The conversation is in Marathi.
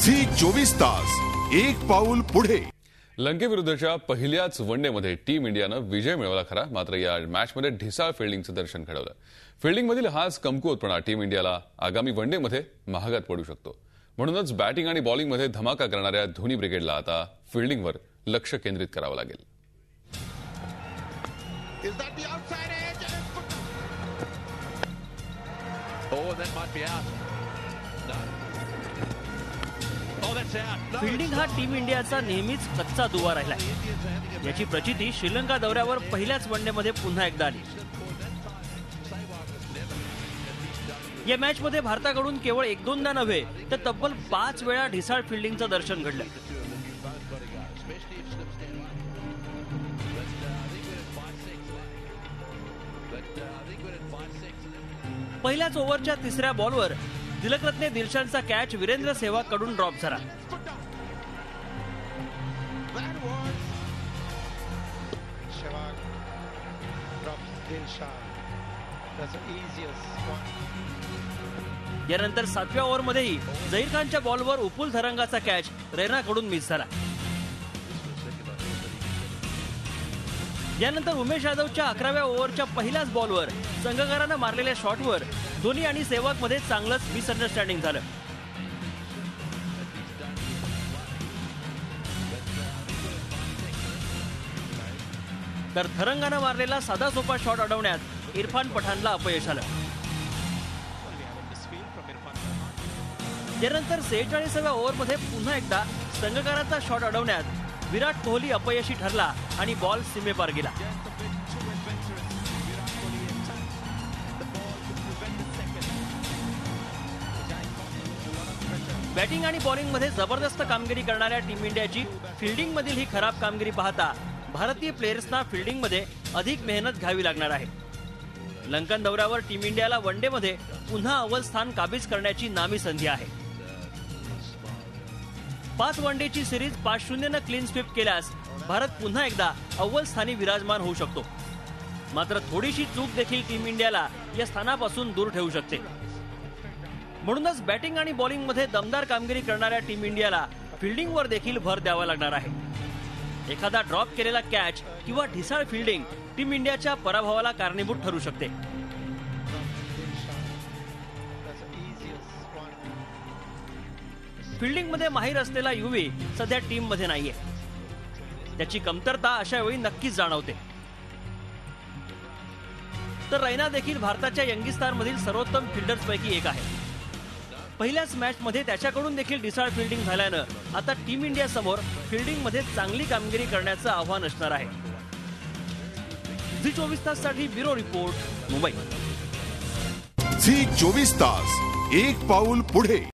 झी 24 तास एक पाऊल पुढे। लंकेविरुद्धच्या पहिल्याच वनडेमध्ये टीम इंडियानं विजय मिळवला खरा, मात्र या मॅचमध्ये ढिसाळ फिल्डिंगचं दर्शन घडवलं। फिल्डिंगमधील हाच कमकुवतपणा टीम इंडियाला आगामी वनडेमध्ये महागात पडू शकतो। म्हणूनच बॅटिंग आणि बॉलिंगमध्ये धमाका करणाऱ्या धोनी ब्रिगेडला आता फिल्डिंगवर लक्ष केंद्रित करावं लागेल। फिल्डिंग हा टीम इंडियाचा नेहमीच कच्चा दुवा राहिला। याची प्रचिती श्रीलंका दौऱ्यावर पहिल्याच वनडेमध्ये पुन्हा एकदा आली। या मॅचमध्ये भारताकडून केवळ 1-2दा नव्हे तर तब्बल 5 वेळा ढिसाळ फिल्डिंगचं दर्शन घडलं। पहिल्याच ओव्हरच्या तिसऱ्या बॉलवर तिलकरत्ने दिलशानचा कॅच वीरेंद्र सेहवाग कडून ड्रॉप झाला। यानंतर 7व्या ओव्हरमध्येही झहीर खानच्या बॉलवर उपुल धरंगाचा कॅच रैनाकडून मिस झाला। यानंतर उमेश यादवच्या 11व्या ओव्हरच्या पहिल्याच बॉलवर संघकारानं मारलेल्या शॉटवर धोनी आणि सेहवाग मध्ये चांगलंच मिसअंडरस्टँडिंग झालं। तर थरंगानं मारलेला साधा सोपा शॉट अडवण्यात इरफान पठाणला अपयश आलं। त्यानंतर 46व्या ओव्हरमध्ये पुन्हा एकदा संघकाराचा शॉट अडवण्यात विराट कोहली अपयशी ठरला आणि बॉल सीमेपार गेला। बॅटिंग आणि बॉलिंगमध्ये जबरदस्त कामगिरी करणाऱ्या टीम इंडियाची फिल्डिंगमधील ही खराब कामगिरी पाहता भारतीय प्लेयर्सना फिल्डिंगमध्ये अधिक मेहनत घ्यावी लागणार आहे। लंकन दौऱ्यावर टीम इंडियाला वनडेमध्ये पुन्हा अव्वल स्थान काबीज करण्याची नामी संधी आहे। 5 वनडेची सिरीज 5-0 क्लीन स्वीप केल्यास भारत पुन्हा एकदा अव्वल स्थानी विराजमान होऊ शकतो। मात्र थोडीशी चूक देखील टीम इंडियाला या स्थानापासून दूर ठेवू शकते। म्हणूनच बॅटिंग आणि बॉलिंगमध्ये दमदार कामगिरी करणाऱ्या टीम इंडियाला फिल्डिंगवर देखील भर द्यावा लागणार आहे। एखादा ड्रॉप केलेला कॅच किंवा ढिसाळ फिल्डिंग टीम इंडियाच्या पराभवाला कारणीभूत ठरू शकते। फिल्डिंगमध्ये माहीर असलेला युवी सध्या टीम मध्ये नाहीये। त्याची कमतरता अशा वेळी नक्कीच जाणवते। तर रैना देखील भारताच्या यंगिस्तार मधील सर्वोत्तम फिल्डर्स पैकी एक आहे। पहिल्याच मॅच मध्ये त्याच्याकडून देखील ढिसाळ फिल्डिंग झाल्यानं आता टीम इंडिया समोर फिल्डिंग मध्ये चांगली कामगिरी करण्याचं आव्हान असणार आहे। झी 24 तास साठी ब्युरो रिपोर्ट, मुंबई। झी 24 तास एक पाऊल पुढे।